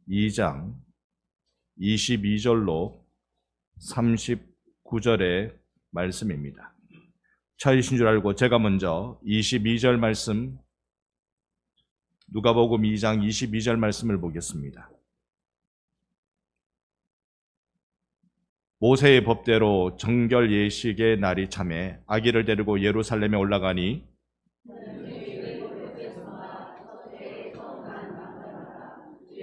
2장 22절로 39절의 말씀입니다. 찾으신 줄 알고 제가 먼저 22절 말씀, 누가복음 2장 22절 말씀을 보겠습니다. 모세의 법대로 정결 예식의 날이 참에 아기를 데리고 예루살렘에 올라가니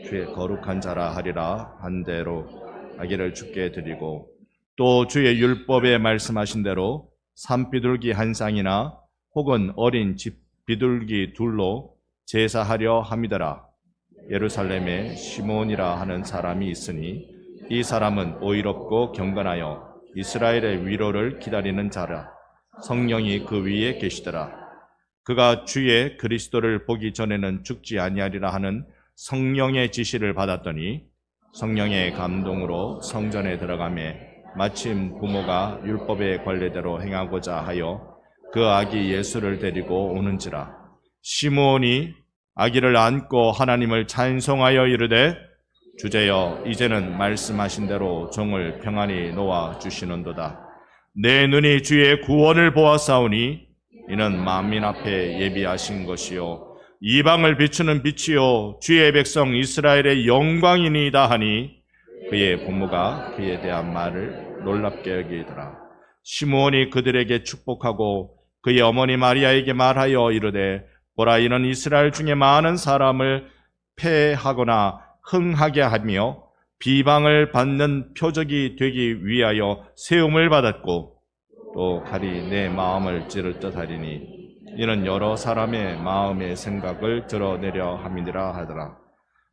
주의 거룩한 자라 하리라 한 대로 아기를 주께 드리고, 또 주의 율법에 말씀하신 대로 산비둘기 한 쌍이나 혹은 어린 집 비둘기 둘로 제사하려 함이더라. 예루살렘에 시몬이라 하는 사람이 있으니 이 사람은 오의롭고 경건하여 이스라엘의 위로를 기다리는 자라. 성령이 그 위에 계시더라. 그가 주의 그리스도를 보기 전에는 죽지 아니하리라 하는 성령의 지시를 받았더니 성령의 감동으로 성전에 들어가매 마침 부모가 율법의 관례대로 행하고자 하여 그 아기 예수를 데리고 오는지라. 시므온이 아기를 안고 하나님을 찬송하여 이르되, 주제여 이제는 말씀하신 대로 종을 평안히 놓아 주시는도다. 내 눈이 주의 구원을 보았사오니 이는 만민 앞에 예비하신 것이요 이방을 비추는 빛이요 주의 백성 이스라엘의 영광이니이다 하니, 그의 부모가 그에 대한 말을 놀랍게 여기더라. 시므온이 그들에게 축복하고 그의 어머니 마리아에게 말하여 이르되, 보라, 이는 이스라엘 중에 많은 사람을 패하거나 흥하게 하며 비방을 받는 표적이 되기 위하여 세움을 받았고, 또 칼이 내 마음을 찌를 듯하리니 이는 여러 사람의 마음의 생각을 드러내려 함이니라 하더라.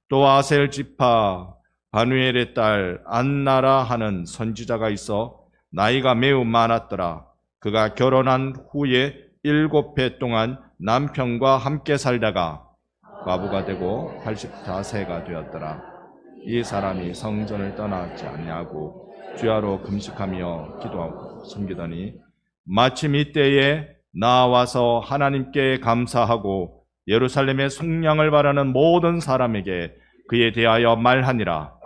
또 아셀 지파 바누엘의 딸 안나라 하는 선지자가 있어 나이가 매우 많았더라. 그가 결혼한 후에 7해 동안 남편과 함께 살다가 과부가 되고 85세가 되었더라. 이 사람이 성전을 떠나지 아니하고 주야로 금식하며 기도하고 섬기더니 마침 이때에 나와서 하나님께 감사하고 예루살렘의 속량을 바라는 모든 사람에게 그에 대하여 말하니라.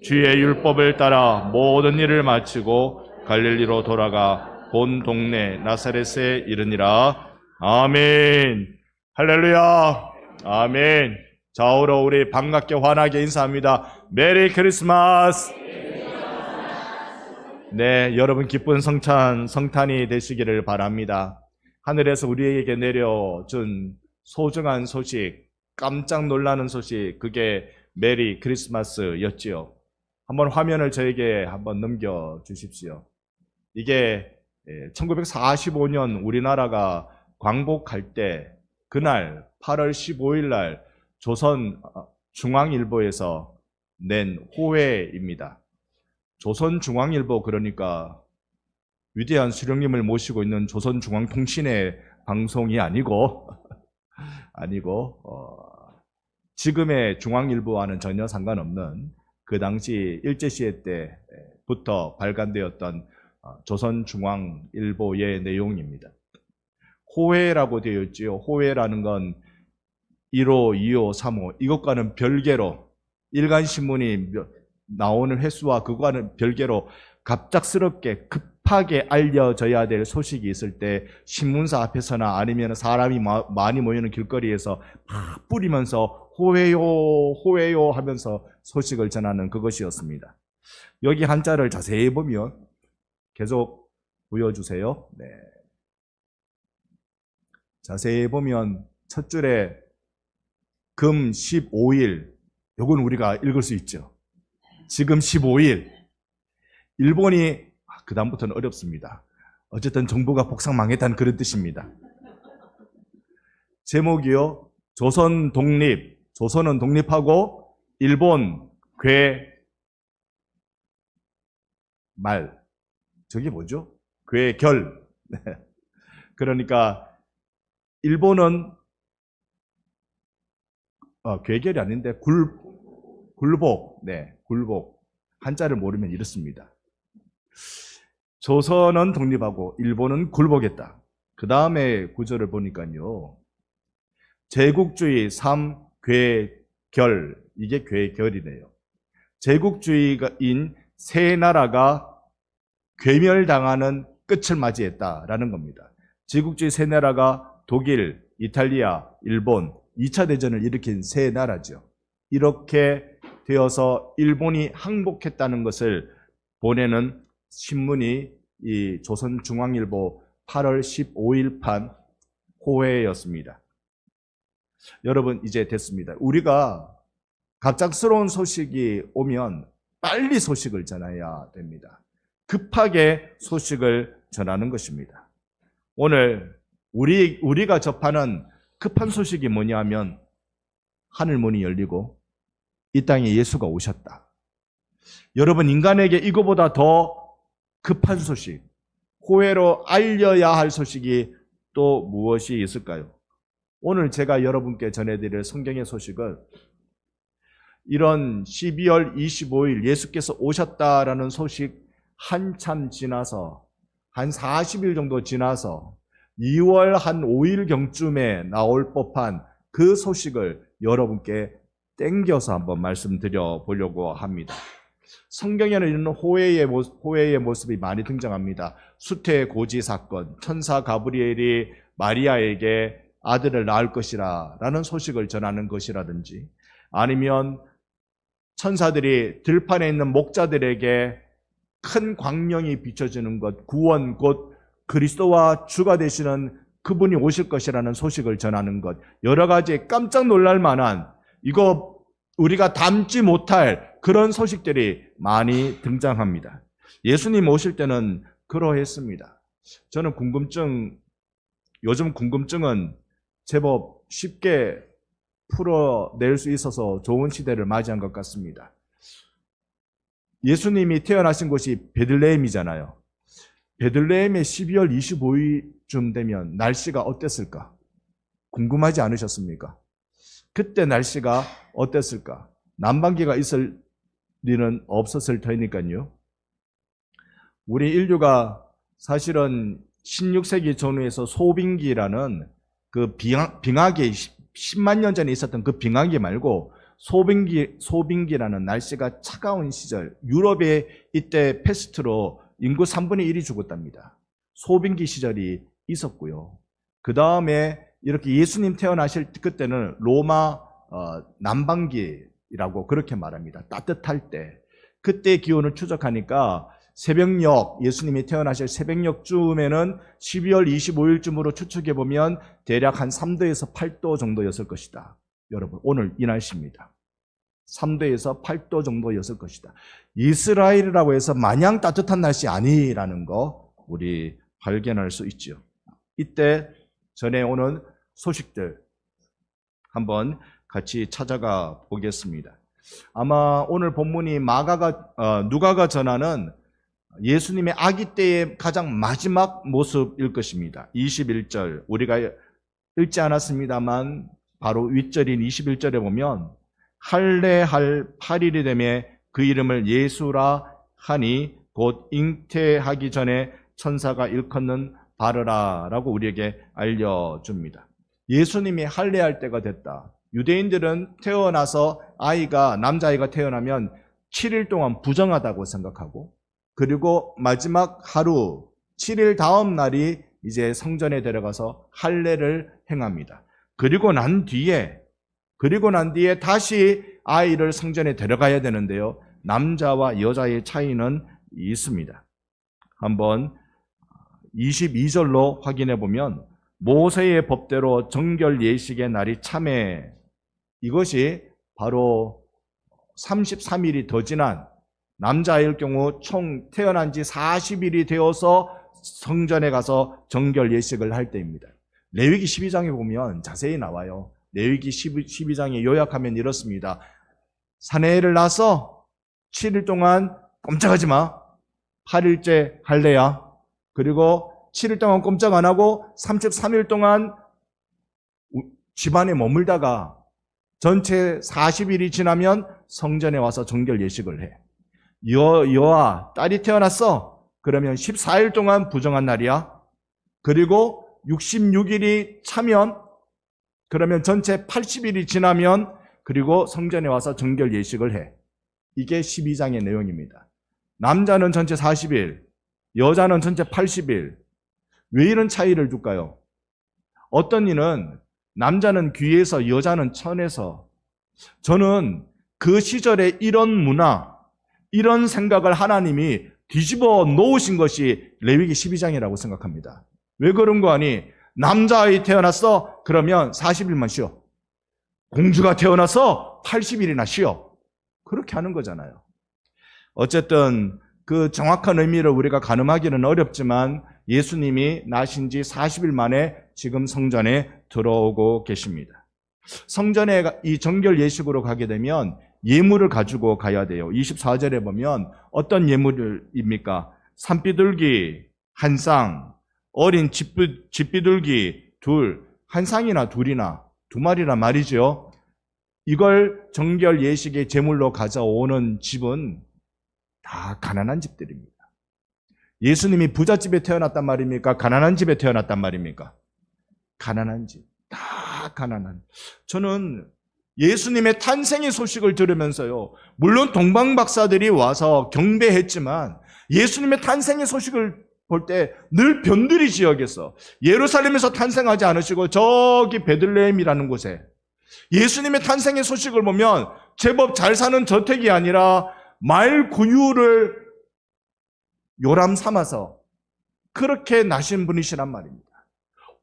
주의 율법을 따라 모든 일을 마치고 갈릴리로 돌아가 본 동네 나사렛에 이르니라. 아멘. 할렐루야. 아멘. 좌우로 우리 반갑게 환하게 인사합니다. 메리 크리스마스. 네, 여러분 기쁜 성탄이 되시기를 바랍니다. 하늘에서 우리에게 내려준 소중한 소식, 깜짝 놀라는 소식, 그게 메리 크리스마스였지요. 한번 화면을 저에게 한번 넘겨 주십시오. 이게 1945년 우리나라가 광복할 때 그날 8월 15일 날 조선 중앙일보에서 낸 호회입니다. 조선중앙일보, 그러니까 위대한 수령님을 모시고 있는 조선중앙통신의 방송이 아니고 지금의 중앙일보와는 전혀 상관없는 그 당시 일제시대 때부터 발간되었던 조선중앙일보의 내용입니다. 호회라고 되어 있지요. 호회라는 건 1호, 2호, 3호 이것과는 별개로 일간신문이 나오는 횟수와 그거와는 별개로 갑작스럽게 급하게 알려져야 될 소식이 있을 때 신문사 앞에서나 아니면 사람이 많이 모이는 길거리에서 막 뿌리면서 호회요 호회요 하면서 소식을 전하는 그것이었습니다. 여기 한자를 자세히 보면 계속 보여주세요. 네. 자세히 보면 첫 줄에 금 15일, 요건 우리가 읽을 수 있죠. 지금 15일. 일본이 그 다음부터는 어렵습니다. 어쨌든 정부가 복상 망했다는 그런 뜻입니다. 제목이요. 조선 독립. 조선은 독립하고 일본 괴 말. 저게 뭐죠? 괴결. 그러니까 일본은 괴결이 아닌데 굴복. 네, 굴복. 한자를 모르면 이렇습니다. 조선은 독립하고 일본은 굴복했다. 그 다음에 구절을 보니까요. 제국주의 3, 괴결. 이게 괴결이네요. 제국주의인 세 나라가 괴멸당하는 끝을 맞이했다라는 겁니다. 제국주의 세 나라가 독일, 이탈리아, 일본, 2차 대전을 일으킨 세 나라죠. 이렇게 되어서 일본이 항복했다는 것을 보내는 신문이 이 조선중앙일보 8월 15일판 호해였습니다. 여러분, 이제 됐습니다. 우리가 갑작스러운 소식이 오면 빨리 소식을 전해야 됩니다. 급하게 소식을 전하는 것입니다. 오늘 우리가 접하는 급한 소식이 뭐냐 하면 하늘 문이 열리고 이 땅에 예수가 오셨다. 여러분, 인간에게 이거보다 더 급한 소식, 호혜로 알려야 할 소식이 또 무엇이 있을까요? 오늘 제가 여러분께 전해드릴 성경의 소식은 이런 12월 25일 예수께서 오셨다라는 소식 한참 지나서 한 40일 정도 지나서 2월 한 5일경쯤에 나올 법한 그 소식을 여러분께 땡겨서 한번 말씀드려 보려고 합니다. 성경에는 이런 호혜의 모습이 많이 등장합니다. 수태 고지 사건, 천사 가브리엘이 마리아에게 아들을 낳을 것이라 라는 소식을 전하는 것이라든지, 아니면 천사들이 들판에 있는 목자들에게 큰 광명이 비춰지는 것, 구원 곧 그리스도와 주가 되시는 그분이 오실 것이라는 소식을 전하는 것, 여러 가지 깜짝 놀랄 만한, 이거 우리가 담지 못할 그런 소식들이 많이 등장합니다. 예수님 오실 때는 그러했습니다. 저는 요즘 궁금증은 제법 쉽게 풀어낼 수 있어서 좋은 시대를 맞이한 것 같습니다. 예수님이 태어나신 곳이 베들레헴이잖아요. 베들레헴의 12월 25일쯤 되면 날씨가 어땠을까? 궁금하지 않으셨습니까? 그때 날씨가 어땠을까? 난방기가 있을 리는 없었을 테니까요. 우리 인류가 사실은 16세기 전후에서 소빙기라는 그 빙하기 10만 년 전에 있었던 그 빙하기 말고 소빙기라는 날씨가 차가운 시절, 유럽에 이때 패스트로 인구 3분의 1이 죽었답니다. 소빙기 시절이 있었고요. 그 다음에 이렇게 예수님 태어나실 그때는 로마南반기라고 그렇게 말합니다. 따뜻할 때. 그때 기온을 추적하니까 새벽녘, 예수님이 태어나실 새벽녘쯤에는 12월 25일쯤으로 추측해보면 대략 한 3도에서 8도 정도였을 것이다. 여러분, 오늘 이 날씨입니다. 3도에서 8도 정도였을 것이다. 이스라엘이라고 해서 마냥 따뜻한 날씨 아니라는 거 우리 발견할 수 있죠. 이때 전해오는 소식들 한번 같이 찾아가 보겠습니다. 아마 오늘 본문이 누가가 전하는 예수님의 아기 때의 가장 마지막 모습일 것입니다. 21절, 우리가 읽지 않았습니다만 바로 윗절인 21절에 보면 할례할 8일이 되매 그 이름을 예수라 하니 곧 잉태하기 전에 천사가 일컫는 바르라 라고 우리에게 알려줍니다. 예수님이 할례할 때가 됐다. 유대인들은 태어나서 남자아이가 태어나면 7일 동안 부정하다고 생각하고, 그리고 마지막 하루 7일 다음 날이 이제 성전에 들어가서 할례를 행합니다. 그리고 난 뒤에 다시 아이를 성전에 데려가야 되는데요. 남자와 여자의 차이는 있습니다. 한번 22절로 확인해 보면 모세의 법대로 정결 예식의 날이 참해, 이것이 바로 33일이 더 지난 남자아이일 경우 총 태어난 지 40일이 되어서 성전에 가서 정결 예식을 할 때입니다. 레위기 12장에 보면 자세히 나와요. 레위기 12장에 요약하면 이렇습니다. 사내를 낳아서 7일 동안 꼼짝하지 마. 8일째 할례야. 그리고 7일 동안 꼼짝 안 하고 33일 동안 집안에 머물다가 전체 40일이 지나면 성전에 와서 정결 예식을 해. 여와 딸이 태어났어. 그러면 14일 동안 부정한 날이야. 그리고 66일이 차면, 그러면 전체 80일이 지나면 그리고 성전에 와서 정결 예식을 해. 이게 12장의 내용입니다. 남자는 전체 40일, 여자는 전체 80일. 왜 이런 차이를 둘까요? 어떤 이는 남자는 귀에서 여자는 천에서, 저는 그 시절에 이런 문화, 이런 생각을 하나님이 뒤집어 놓으신 것이 레위기 12장이라고 생각합니다. 왜 그런 거 아니? 남자아이 태어났어? 그러면 40일만 쉬어. 공주가 태어나서 80일이나 쉬어. 그렇게 하는 거잖아요. 어쨌든 그 정확한 의미를 우리가 가늠하기는 어렵지만 예수님이 나신 지 40일 만에 지금 성전에 들어오고 계십니다. 성전에 이 정결 예식으로 가게 되면 예물을 가지고 가야 돼요. 24절에 보면 어떤 예물입니까? 산비둘기 한 쌍, 어린 집비둘기 둘, 한 쌍이나 둘이나 두 마리란 말이죠. 이걸 정결 예식의 제물로 가져오는 집은 다 가난한 집들입니다. 예수님이 부잣집에 태어났단 말입니까? 가난한 집에 태어났단 말입니까? 가난한 집. 다 가난한. 저는 예수님의 탄생의 소식을 들으면서요, 물론 동방박사들이 와서 경배했지만 예수님의 탄생의 소식을 볼 때 늘 변두리 지역에서, 예루살렘에서 탄생하지 않으시고 저기 베들레헴이라는 곳에 예수님의 탄생의 소식을 보면 제법 잘 사는 저택이 아니라 말 구유를 요람 삼아서 그렇게 나신 분이시란 말입니다.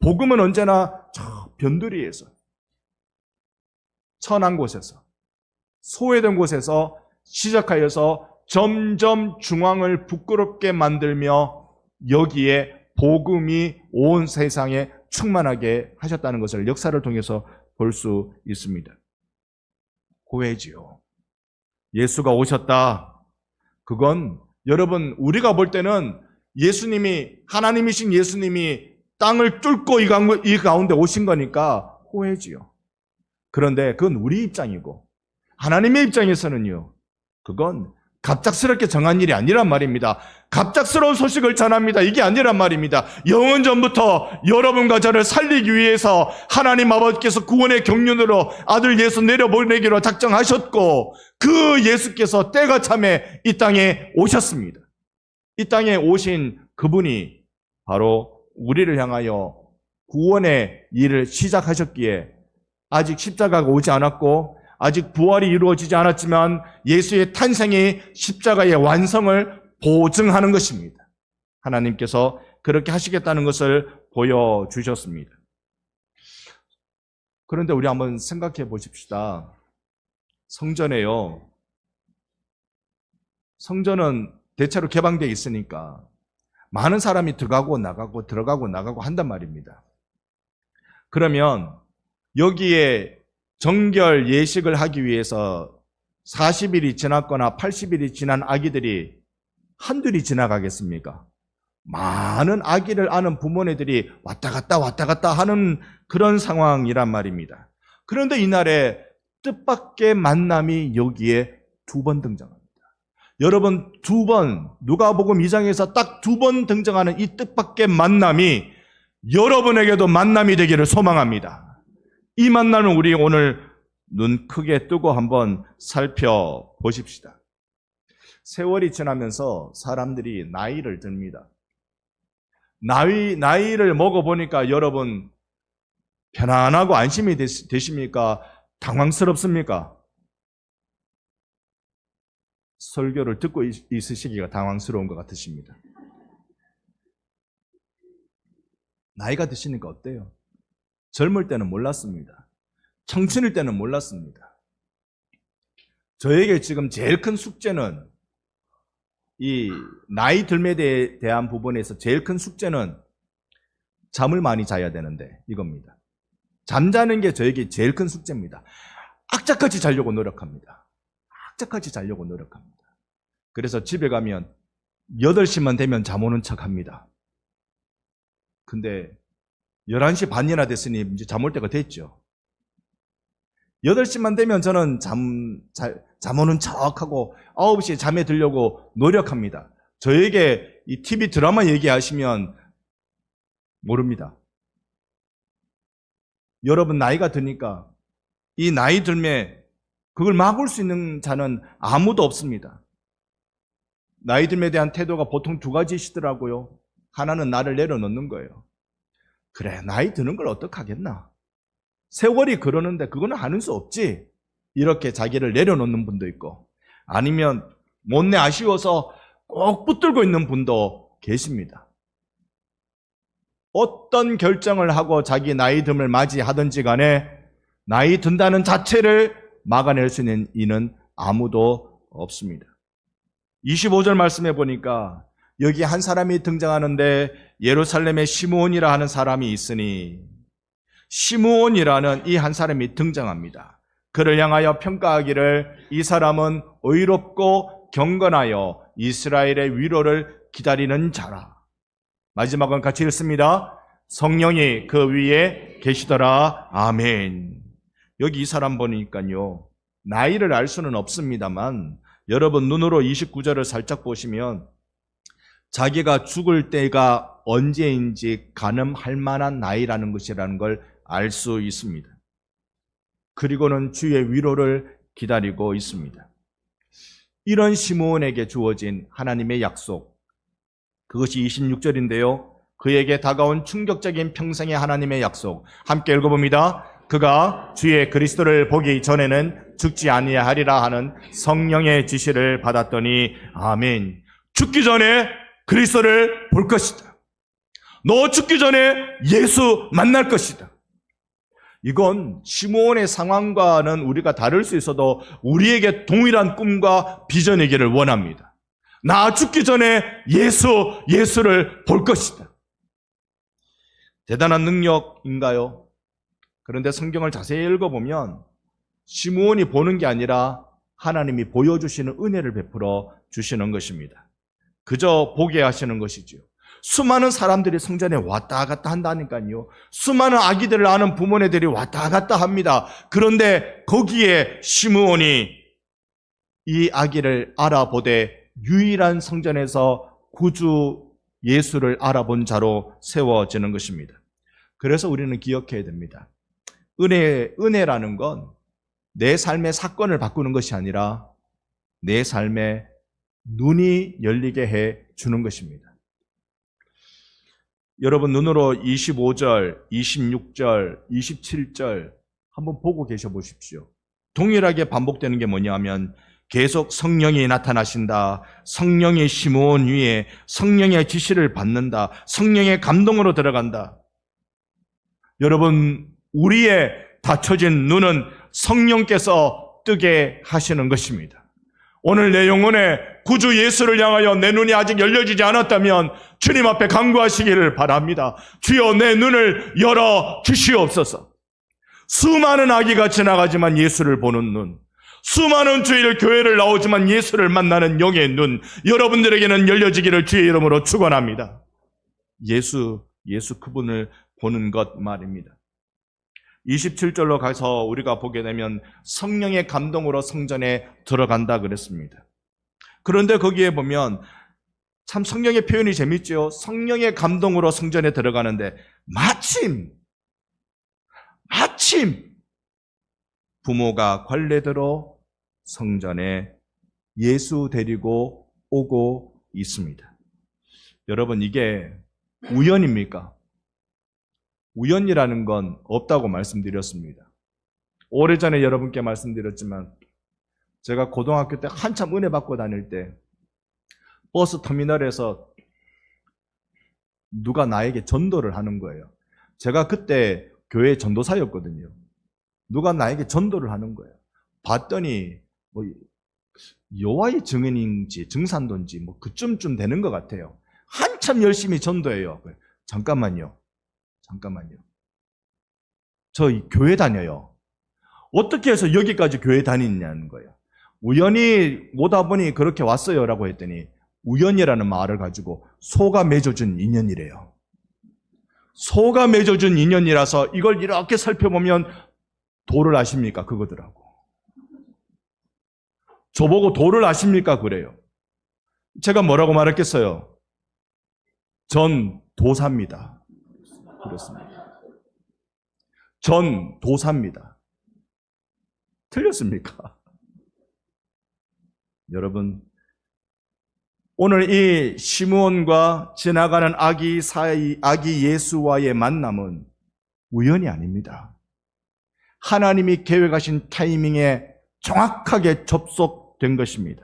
복음은 언제나 저 변두리에서, 천한 곳에서, 소외된 곳에서 시작하여서 점점 중앙을 부끄럽게 만들며 여기에 복음이 온 세상에 충만하게 하셨다는 것을 역사를 통해서 볼 수 있습니다. 고해지요. 예수가 오셨다. 그건 여러분, 우리가 볼 때는 예수님이, 하나님이신 예수님이 땅을 뚫고 이 가운데 오신 거니까 호해지요. 그런데 그건 우리 입장이고 하나님의 입장에서는요, 그건 갑작스럽게 정한 일이 아니란 말입니다. 갑작스러운 소식을 전합니다. 이게 아니란 말입니다. 영원 전부터 여러분과 저를 살리기 위해서 하나님 아버지께서 구원의 경륜으로 아들 예수 내려보내기로 작정하셨고, 그 예수께서 때가 참에 이 땅에 오셨습니다. 이 땅에 오신 그분이 바로 우리를 향하여 구원의 일을 시작하셨기에, 아직 십자가가 오지 않았고 아직 부활이 이루어지지 않았지만 예수의 탄생이 십자가의 완성을 보증하는 것입니다. 하나님께서 그렇게 하시겠다는 것을 보여주셨습니다. 그런데 우리 한번 생각해 보십시다. 성전에요, 성전은 대체로 개방되어 있으니까 많은 사람이 들어가고 나가고 한단 말입니다. 그러면 여기에 정결 예식을 하기 위해서 40일이 지났거나 80일이 지난 아기들이 한둘이 지나가겠습니까? 많은 아기를 아는 부모네들이 왔다 갔다 하는 그런 상황이란 말입니다. 그런데 이날에 뜻밖의 만남이 여기에 두 번 등장합니다. 여러분, 두 번, 누가복음 2장에서 딱 두 번 등장하는 이 뜻밖의 만남이 여러분에게도 만남이 되기를 소망합니다. 이 만남을 우리 오늘 눈 크게 뜨고 한번 살펴보십시다. 세월이 지나면서 사람들이 나이를 듭니다. 나이를 먹어보니까 여러분 편안하고 안심이 되십니까? 당황스럽습니까? 설교를 듣고 있으시기가 당황스러운 것 같으십니다. 나이가 드시니까 어때요? 젊을 때는 몰랐습니다. 청춘일 때는 몰랐습니다. 저에게 지금 제일 큰 숙제는, 이 나이 들매에 대한 부분에서 제일 큰 숙제는 잠을 많이 자야 되는데 이겁니다. 잠자는 게 저에게 제일 큰 숙제입니다. 악착같이 자려고 노력합니다. 악착같이 자려고 노력합니다. 그래서 집에 가면 8시만 되면 잠 오는 척 합니다. 근데 11시 반이나 됐으니 이제 잠 올 때가 됐죠. 8시만 되면 저는 잠 오는 척하고 9시에 잠에 들려고 노력합니다. 저에게 이 TV 드라마 얘기하시면 모릅니다. 여러분 나이가 드니까 이 나이 들매 그걸 막을 수 있는 자는 아무도 없습니다. 나이 듦에 대한 태도가 보통 두 가지시더라고요. 하나는 나를 내려놓는 거예요. 그래, 나이 드는 걸 어떡하겠나. 세월이 그러는데 그거는 하는 수 없지. 이렇게 자기를 내려놓는 분도 있고, 아니면 못내 아쉬워서 꼭 붙들고 있는 분도 계십니다. 어떤 결정을 하고 자기 나이 듦을 맞이하든지 간에 나이 든다는 자체를 막아낼 수 있는 이는 아무도 없습니다. 25절 말씀해 보니까 여기 한 사람이 등장하는데 예루살렘에 시므온이라 하는 사람이 있으니, 시므온이라는 이 한 사람이 등장합니다. 그를 향하여 평가하기를 이 사람은 의롭고 경건하여 이스라엘의 위로를 기다리는 자라. 마지막은 같이 읽습니다. 성령이 그 위에 계시더라. 아멘. 여기 이 사람 보니까요, 나이를 알 수는 없습니다만 여러분 눈으로 29절을 살짝 보시면 자기가 죽을 때가 언제인지 가늠할 만한 나이라는 것이라는 걸 알 수 있습니다. 그리고는 주의 위로를 기다리고 있습니다. 이런 시므온에게 주어진 하나님의 약속, 그것이 26절인데요. 그에게 다가온 충격적인 평생의 하나님의 약속, 함께 읽어봅니다. 그가 주의 그리스도를 보기 전에는 죽지 아니하리라 하는 성령의 지시를 받았더니 아멘. 죽기 전에 그리스도를 볼 것이다. 너 죽기 전에 예수 만날 것이다. 이건 시므온의 상황과는 우리가 다를 수 있어도 우리에게 동일한 꿈과 비전이기를 원합니다. 나 죽기 전에 예수를 볼 것이다. 대단한 능력인가요? 그런데 성경을 자세히 읽어보면 시므온이 보는 게 아니라 하나님이 보여주시는 은혜를 베풀어 주시는 것입니다. 그저 보게 하시는 것이지요. 수많은 사람들이 성전에 왔다 갔다 한다니까요. 수많은 아기들을 아는 부모네들이 왔다 갔다 합니다. 그런데 거기에 시므온이 이 아기를 알아보되 유일한 성전에서 구주 예수를 알아본 자로 세워지는 것입니다. 그래서 우리는 기억해야 됩니다. 은혜라는 건 내 삶의 사건을 바꾸는 것이 아니라 내 삶의 눈이 열리게 해 주는 것입니다. 여러분 눈으로 25절, 26절, 27절 한번 보고 계셔 보십시오. 동일하게 반복되는 게 뭐냐면 계속 성령이 나타나신다. 성령이 시므온 위에 성령의 지시를 받는다. 성령의 감동으로 들어간다. 여러분 우리의 닫혀진 눈은 성령께서 뜨게 하시는 것입니다. 오늘 내 영혼에 구주 예수를 향하여 내 눈이 아직 열려지지 않았다면 주님 앞에 간구하시기를 바랍니다. 주여 내 눈을 열어 주시옵소서. 수많은 아기가 지나가지만 예수를 보는 눈, 수많은 주일 교회를 나오지만 예수를 만나는 영의 눈, 여러분들에게는 열려지기를 주의 이름으로 축원합니다. 예수 그분을 보는 것 말입니다. 27절로 가서 우리가 보게 되면 성령의 감동으로 성전에 들어간다 그랬습니다. 그런데 거기에 보면 참 성령의 표현이 재밌죠. 성령의 감동으로 성전에 들어가는데 마침 부모가 관례대로 성전에 예수 데리고 오고 있습니다. 여러분 이게 우연입니까? 우연이라는 건 없다고 말씀드렸습니다. 오래전에 여러분께 말씀드렸지만 제가 고등학교 때 한참 은혜 받고 다닐 때 버스 터미널에서 누가 나에게 전도를 하는 거예요. 제가 그때 교회 전도사였거든요. 누가 나에게 전도를 하는 거예요. 봤더니 뭐 여호와의 증인인지 증산도인지 뭐 그쯤 되는 것 같아요. 한참 열심히 전도해요. 잠깐만요. 저 교회 다녀요. 어떻게 해서 여기까지 교회 다니냐는 거예요. 우연히 오다 보니 그렇게 왔어요라고 했더니 우연이라는 말을 가지고 소가 맺어준 인연이래요. 소가 맺어준 인연이라서 이걸 이렇게 살펴보면 도를 아십니까? 그거더라고. 저보고 도를 아십니까? 그래요. 제가 뭐라고 말했겠어요? 전 도사입니다. 그렇습니다. 전 도사입니다. 틀렸습니까? 여러분, 오늘 이 시므온과 지나가는 아기 예수와의 만남은 우연이 아닙니다. 하나님이 계획하신 타이밍에 정확하게 접속된 것입니다.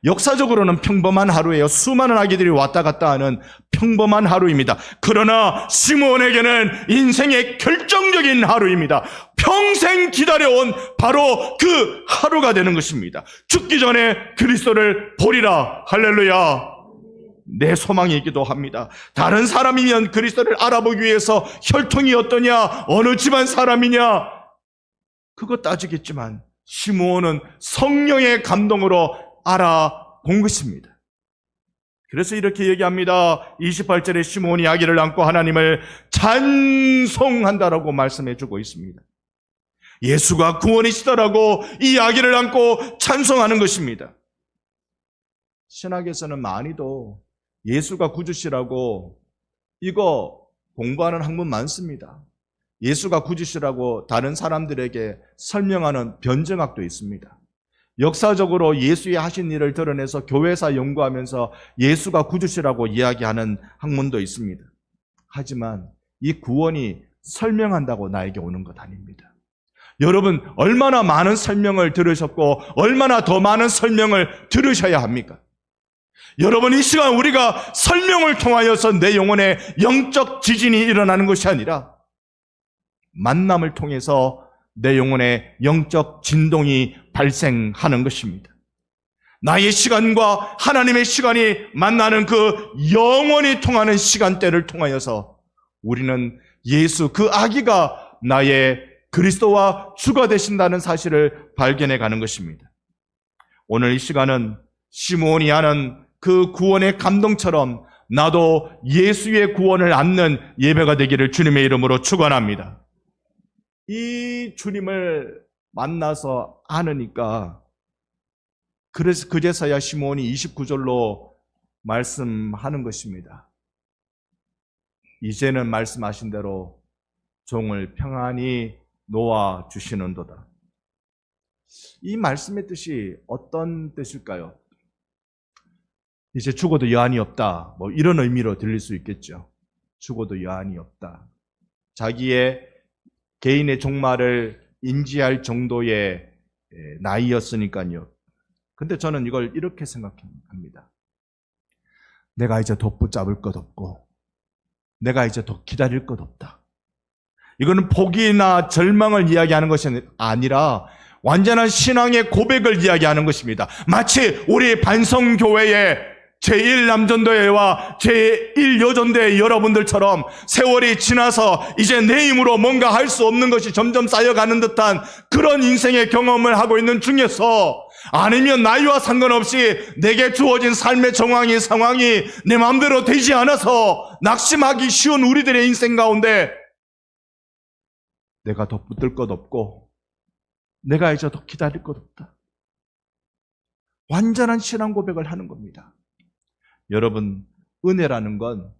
역사적으로는 평범한 하루예요. 수많은 아기들이 왔다 갔다 하는 평범한 하루입니다. 그러나 시므온에게는 인생의 결정적인 하루입니다. 평생 기다려온 바로 그 하루가 되는 것입니다. 죽기 전에 그리스도를 보리라. 할렐루야. 내 소망이기도 합니다. 다른 사람이면 그리스도를 알아보기 위해서 혈통이 어떠냐, 어느 집안 사람이냐, 그거 따지겠지만 시므온은 성령의 감동으로 알아본 것입니다. 그래서 이렇게 얘기합니다. 28절에 시므온이 아기를 안고 하나님을 찬송한다라고 말씀해 주고 있습니다. 예수가 구원이시다라고 이 아기를 안고 찬송하는 것입니다. 신학에서는 많이도 예수가 구주시라고 이거 공부하는 학문 많습니다. 예수가 구주시라고 다른 사람들에게 설명하는 변증학도 있습니다. 역사적으로 예수의 하신 일을 드러내서 교회사 연구하면서 예수가 구주시라고 이야기하는 학문도 있습니다. 하지만 이 구원이 설명한다고 나에게 오는 것 아닙니다. 여러분, 얼마나 많은 설명을 들으셨고 얼마나 더 많은 설명을 들으셔야 합니까? 여러분, 이 시간 우리가 설명을 통하여서 내 영혼에 영적 지진이 일어나는 것이 아니라 만남을 통해서 내 영혼에 영적 진동이 발생하는 것입니다. 나의 시간과 하나님의 시간이 만나는 그 영원히 통하는 시간대를 통하여서 우리는 예수, 그 아기가 나의 그리스도와 주가 되신다는 사실을 발견해 가는 것입니다. 오늘 이 시간은 시므온이 하는 그 구원의 감동처럼 나도 예수의 구원을 안는 예배가 되기를 주님의 이름으로 축원합니다. 이 주님을 만나서 아느니까 그래서 그제서야 시므온이 29절로 말씀하는 것입니다. 이제는 말씀하신 대로 종을 평안히 놓아 주시는도다. 이 말씀의 뜻이 어떤 뜻일까요? 이제 죽어도 여한이 없다, 뭐 이런 의미로 들릴 수 있겠죠. 죽어도 여한이 없다. 자기의 개인의 종말을 인지할 정도의 나이였으니까요. 근데 저는 이걸 이렇게 생각합니다. 내가 이제 더 붙잡을 것 없고 내가 이제 더 기다릴 것 없다. 이거는 포기나 절망을 이야기하는 것이 아니라 완전한 신앙의 고백을 이야기하는 것입니다. 마치 우리 반성교회의 제1남전도회와 제1여전도회 여러분들처럼 세월이 지나서 이제 내 힘으로 뭔가 할 수 없는 것이 점점 쌓여가는 듯한 그런 인생의 경험을 하고 있는 중에서, 아니면 나이와 상관없이 내게 주어진 삶의 상황이 내 마음대로 되지 않아서 낙심하기 쉬운 우리들의 인생 가운데 내가 더 붙들 것 없고 내가 이제 더 기다릴 것 없다. 완전한 신앙 고백을 하는 겁니다. 여러분, 은혜라는 건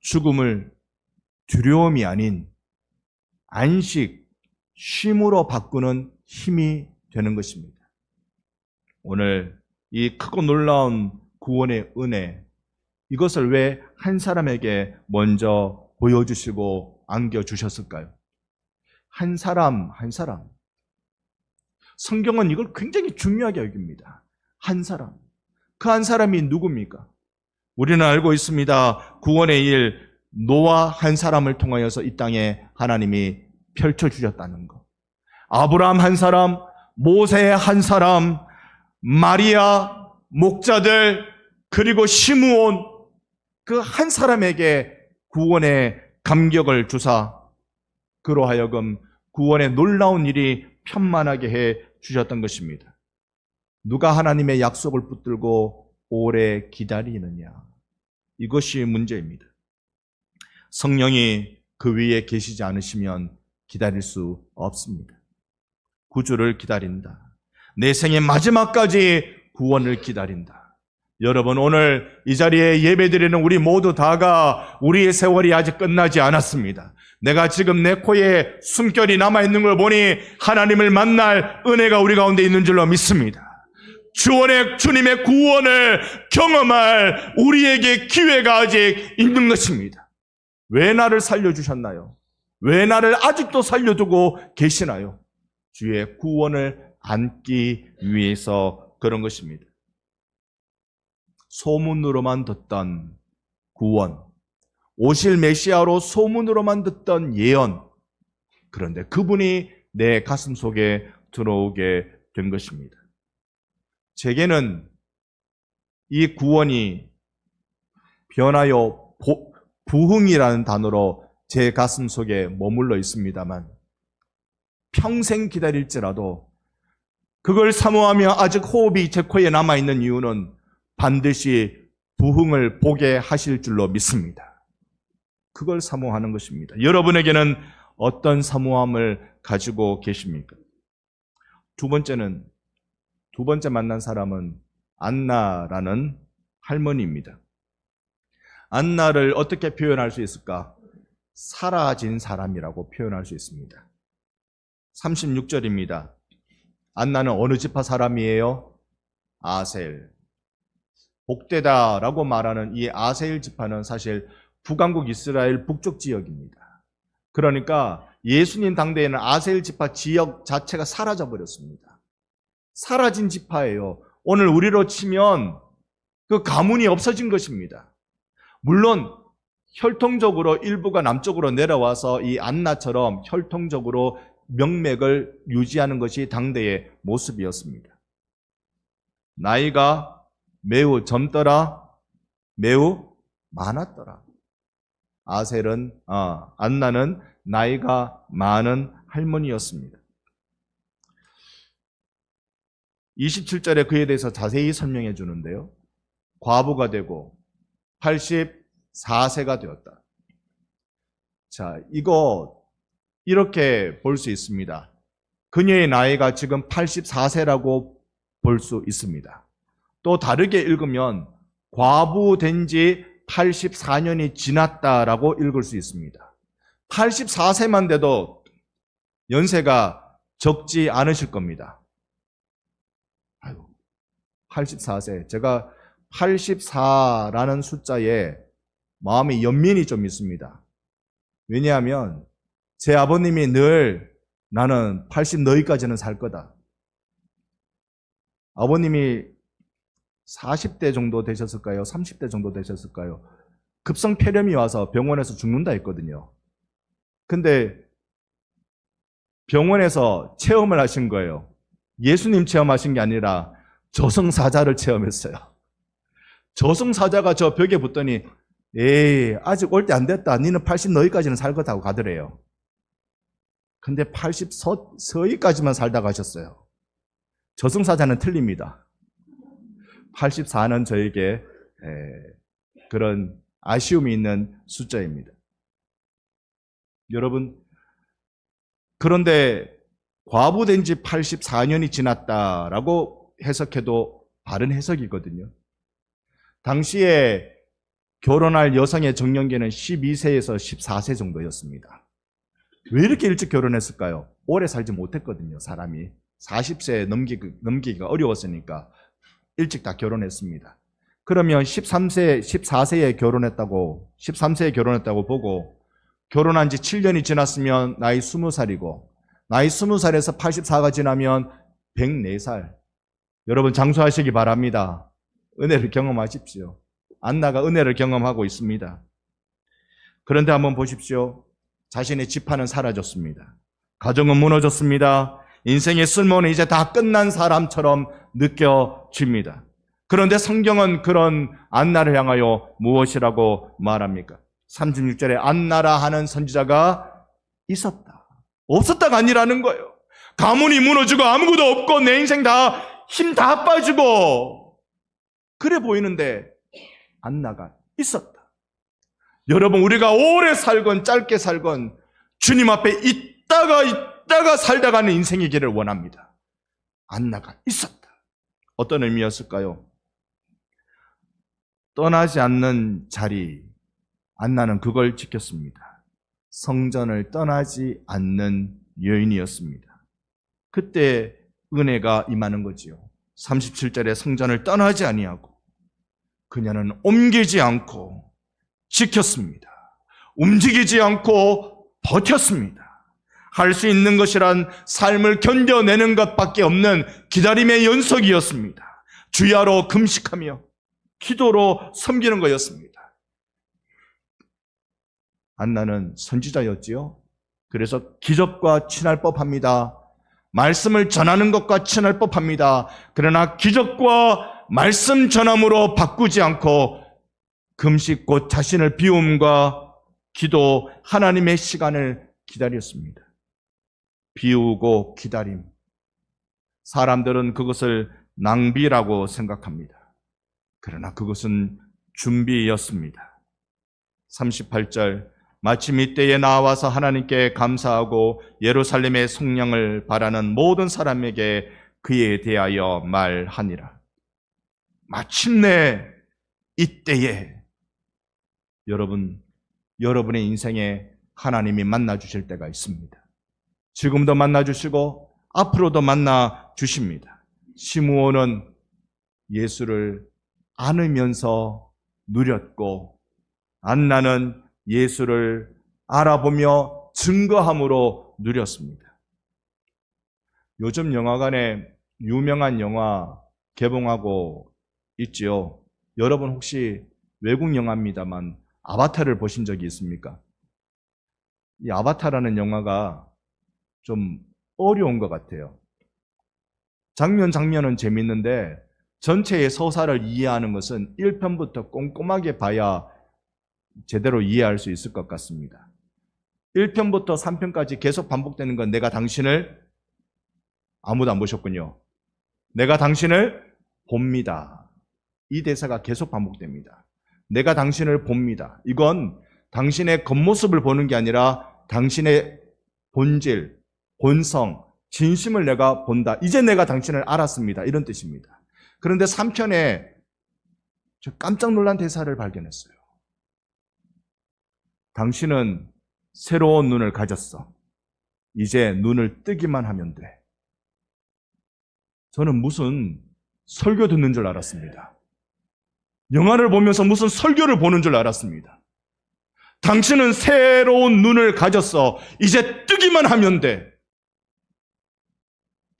죽음을 두려움이 아닌 안식, 쉼으로 바꾸는 힘이 되는 것입니다. 오늘 이 크고 놀라운 구원의 은혜, 이것을 왜 한 사람에게 먼저 보여주시고 안겨주셨을까요? 한 사람. 성경은 이걸 굉장히 중요하게 여깁니다. 한 사람. 그 한 사람이 누굽니까? 우리는 알고 있습니다. 구원의 일, 노아 한 사람을 통하여서 이 땅에 하나님이 펼쳐주셨다는 것. 아브라함 한 사람, 모세 한 사람, 마리아, 목자들, 그리고 시므온, 그 한 사람에게 구원의 감격을 주사 그로 하여금 구원의 놀라운 일이 편만하게 해 주셨던 것입니다. 누가 하나님의 약속을 붙들고 오래 기다리느냐, 이것이 문제입니다. 성령이 그 위에 계시지 않으시면 기다릴 수 없습니다. 구주를 기다린다. 내 생의 마지막까지 구원을 기다린다. 여러분, 오늘 이 자리에 예배드리는 우리 모두 다가 우리의 세월이 아직 끝나지 않았습니다. 내가 지금 내 코에 숨결이 남아있는 걸 보니 하나님을 만날 은혜가 우리 가운데 있는 줄로 믿습니다. 주원의 주님의 구원을 경험할 우리에게 기회가 아직 있는 것입니다. 왜 나를 살려주셨나요? 왜 나를 아직도 살려두고 계시나요? 주의 구원을 안기 위해서 그런 것입니다. 소문으로만 듣던 구원, 오실 메시아로 소문으로만 듣던 예언, 그런데 그분이 내 가슴 속에 들어오게 된 것입니다. 제게는 이 구원이 변하여 부흥이라는 단어로 제 가슴 속에 머물러 있습니다만 평생 기다릴지라도 그걸 사모하며 아직 호흡이 제 코에 남아있는 이유는 반드시 부흥을 보게 하실 줄로 믿습니다. 그걸 사모하는 것입니다. 여러분에게는 어떤 사모함을 가지고 계십니까? 두 번째 만난 사람은 안나라는 할머니입니다. 안나를 어떻게 표현할 수 있을까? 사라진 사람이라고 표현할 수 있습니다. 36절입니다. 안나는 어느 지파 사람이에요? 아셀. 복되다라고 말하는 이 아셀 지파는 사실 북왕국 이스라엘 북쪽 지역입니다. 그러니까 예수님 당대에는 아셀 지파 지역 자체가 사라져 버렸습니다. 사라진 지파예요. 오늘 우리로 치면 그 가문이 없어진 것입니다. 물론 혈통적으로 일부가 남쪽으로 내려와서 이 안나처럼 혈통적으로 명맥을 유지하는 것이 당대의 모습이었습니다. 나이가 매우 젊더라, 매우 많았더라. 안나는 나이가 많은 할머니였습니다. 27절에 그에 대해서 자세히 설명해 주는데요. 과부가 되고 84세가 되었다. 자, 이거 이렇게 볼 수 있습니다. 그녀의 나이가 지금 84세라고 볼 수 있습니다. 또 다르게 읽으면 과부된 지 84년이 지났다라고 읽을 수 있습니다. 84세만 돼도 연세가 적지 않으실 겁니다. 84세. 제가 84라는 숫자에 마음의 연민이 좀 있습니다. 왜냐하면 제 아버님이 늘 나는 80 너희까지는 살 거다. 아버님이 40대 정도 되셨을까요? 30대 정도 되셨을까요? 급성폐렴이 와서 병원에서 죽는다 했거든요. 근데 병원에서 체험을 하신 거예요. 예수님 체험하신 게 아니라 저승사자를 체험했어요. 저승사자가 저 벽에 붙더니 에이 아직 올 때 안 됐다. 니는 80 너희까지는 살 거다고 가더래요. 근데 80 서희까지만 살다 가셨어요. 저승사자는 틀립니다. 84는 저에게 그런 아쉬움이 있는 숫자입니다. 여러분, 그런데 과부된 지 84년이 지났다라고 해석해도 바른 해석이거든요. 당시에 결혼할 여성의 정년기는 12세에서 14세 정도였습니다. 왜 이렇게 일찍 결혼했을까요? 오래 살지 못했거든요, 사람이. 40세 넘기기가 어려웠으니까 일찍 다 결혼했습니다. 그러면 14세에 결혼했다고 보고 결혼한 지 7년이 지났으면 나이 20살이고 나이 20살에서 84가 지나면 104살. 여러분 장수하시기 바랍니다. 은혜를 경험하십시오. 안나가 은혜를 경험하고 있습니다. 그런데 한번 보십시오. 자신의 지파는 사라졌습니다. 가정은 무너졌습니다. 인생의 쓸모는 이제 다 끝난 사람처럼 느껴집니다. 그런데 성경은 그런 안나를 향하여 무엇이라고 말합니까? 36절에 안나라 하는 선지자가 있었다. 없었다가 아니라는 거예요. 가문이 무너지고 아무것도 없고 내 인생 다 힘 다 빠지고 그래 보이는데 안나가 있었다. 여러분, 우리가 오래 살건 짧게 살건 주님 앞에 있다가 살다가는 인생이기를 원합니다. 안나가 있었다. 어떤 의미였을까요? 떠나지 않는 자리, 안나는 그걸 지켰습니다. 성전을 떠나지 않는 여인이었습니다. 그때 은혜가 임하는 거지요. 37절에 성전을 떠나지 아니하고 그녀는 옮기지 않고 지켰습니다. 움직이지 않고 버텼습니다. 할 수 있는 것이란 삶을 견뎌내는 것밖에 없는 기다림의 연속이었습니다. 주야로 금식하며 기도로 섬기는 거였습니다. 안나는 선지자였지요. 그래서 기적과 친할 법합니다. 말씀을 전하는 것과 친할 법합니다. 그러나 기적과 말씀 전함으로 바꾸지 않고 금식 곧 자신을 비움과 기도, 하나님의 시간을 기다렸습니다. 비우고 기다림. 사람들은 그것을 낭비라고 생각합니다. 그러나 그것은 준비였습니다. 38절, 마침 이때에 나와서 하나님께 감사하고 예루살렘의 성령을 바라는 모든 사람에게 그에 대하여 말하니라. 마침내 이때에 여러분의 인생에 하나님이 만나주실 때가 있습니다. 지금도 만나주시고 앞으로도 만나주십니다. 시므온은 예수를 안으면서 누렸고 안나는 예수를 알아보며 증거함으로 누렸습니다. 요즘 영화관에 유명한 영화 개봉하고 있지요. 여러분 혹시 외국 영화입니다만 아바타를 보신 적이 있습니까? 이 아바타라는 영화가 좀 어려운 것 같아요. 장면은 재밌는데 전체의 서사를 이해하는 것은 1편부터 꼼꼼하게 봐야 제대로 이해할 수 있을 것 같습니다. 1편부터 3편까지 계속 반복되는 건 내가 당신을, 아무도 안 보셨군요. 내가 당신을 봅니다. 이 대사가 계속 반복됩니다. 내가 당신을 봅니다. 이건 당신의 겉모습을 보는 게 아니라 당신의 본질, 본성, 진심을 내가 본다. 이제 내가 당신을 알았습니다. 이런 뜻입니다. 그런데 3편에 저 깜짝 놀란 대사를 발견했어요. 당신은 새로운 눈을 가졌어. 이제 눈을 뜨기만 하면 돼. 저는 무슨 설교 듣는 줄 알았습니다. 영화를 보면서 무슨 설교를 보는 줄 알았습니다. 당신은 새로운 눈을 가졌어. 이제 뜨기만 하면 돼.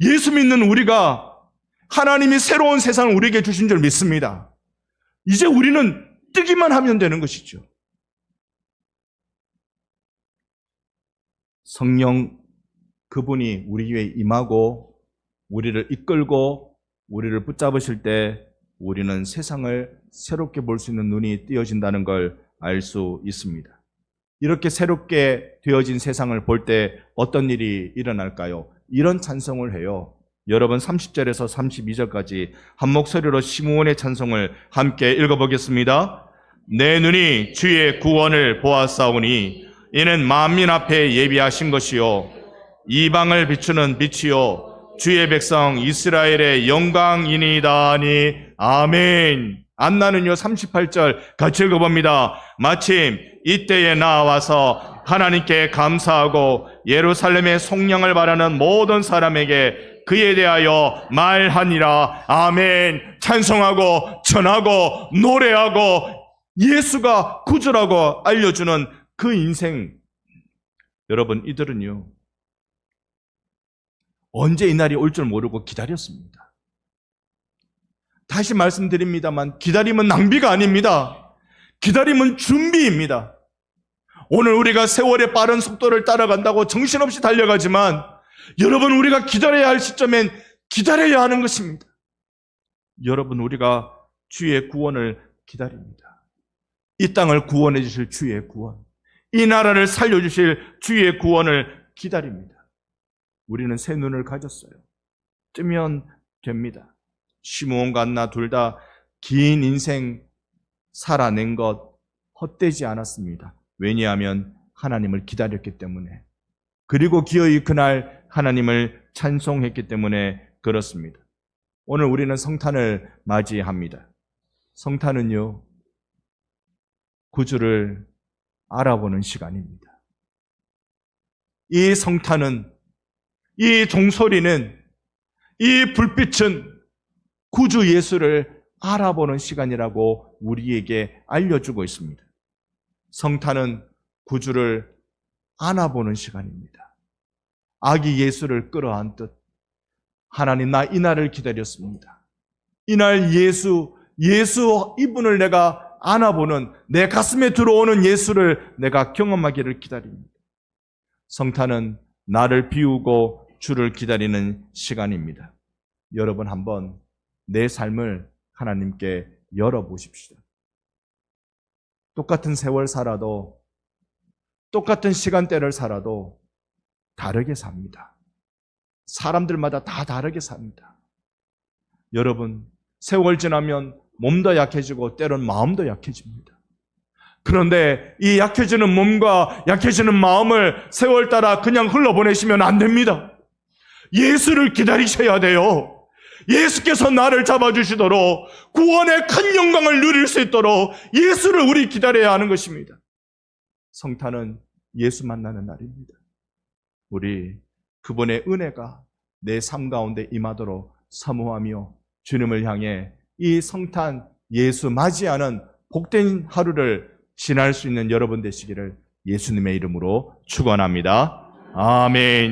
예수 믿는 우리가 하나님이 새로운 세상을 우리에게 주신 줄 믿습니다. 이제 우리는 뜨기만 하면 되는 것이죠. 성령 그분이 우리 위에 임하고 우리를 이끌고 우리를 붙잡으실 때 우리는 세상을 새롭게 볼 수 있는 눈이 띄어진다는 걸 알 수 있습니다. 이렇게 새롭게 되어진 세상을 볼 때 어떤 일이 일어날까요? 이런 찬송을 해요. 여러분 30절에서 32절까지 한 목소리로 시므온의 찬송을 함께 읽어보겠습니다. 내 눈이 주의 구원을 보았사오니 이는 만민 앞에 예비하신 것이요 이방을 비추는 빛이요 주의 백성 이스라엘의 영광이니이다니. 아멘. 안나는요 38절 같이 읽어봅니다. 마침 이때에 나와서 하나님께 감사하고 예루살렘의 성령을 바라는 모든 사람에게 그에 대하여 말하니라. 아멘. 찬송하고 전하고 노래하고 예수가 구주라고 알려주는 그 인생. 여러분 이들은요 언제 이 날이 올 줄 모르고 기다렸습니다. 다시 말씀드립니다만 기다림은 낭비가 아닙니다. 기다림은 준비입니다. 오늘 우리가 세월의 빠른 속도를 따라간다고 정신없이 달려가지만 여러분 우리가 기다려야 할 시점엔 기다려야 하는 것입니다. 여러분 우리가 주의 구원을 기다립니다. 이 땅을 구원해 주실 주의 구원, 이 나라를 살려주실 주의 구원을 기다립니다. 우리는 새 눈을 가졌어요. 뜨면 됩니다. 시므온과 안나 둘 다 긴 인생 살아낸 것 헛되지 않았습니다. 왜냐하면 하나님을 기다렸기 때문에, 그리고 기어이 그날 하나님을 찬송했기 때문에 그렇습니다. 오늘 우리는 성탄을 맞이합니다. 성탄은요 구주를 알아보는 시간입니다. 이 성탄은, 이 종소리는, 이 불빛은 구주 예수를 알아보는 시간이라고 우리에게 알려주고 있습니다. 성탄은 구주를 안아보는 시간입니다. 아기 예수를 끌어안듯 하나님, 나 이날을 기다렸습니다. 이날 예수 이분을 내가 안아보는, 내 가슴에 들어오는 예수를 내가 경험하기를 기다립니다. 성탄은 나를 비우고 주를 기다리는 시간입니다. 여러분, 한번 내 삶을 하나님께 열어보십시오. 똑같은 세월 살아도, 똑같은 시간대를 살아도 다르게 삽니다. 사람들마다 다 다르게 삽니다. 여러분, 세월 지나면 몸도 약해지고 때론 마음도 약해집니다. 그런데 이 약해지는 몸과 약해지는 마음을 세월 따라 그냥 흘러보내시면 안 됩니다. 예수를 기다리셔야 돼요. 예수께서 나를 잡아주시도록, 구원의 큰 영광을 누릴 수 있도록 예수를 우리 기다려야 하는 것입니다. 성탄은 예수 만나는 날입니다. 우리 그분의 은혜가 내 삶 가운데 임하도록 사모하며 주님을 향해 이 성탄 예수 맞이하는 복된 하루를 지날 수 있는 여러분 되시기를 예수님의 이름으로 축원합니다. 아멘.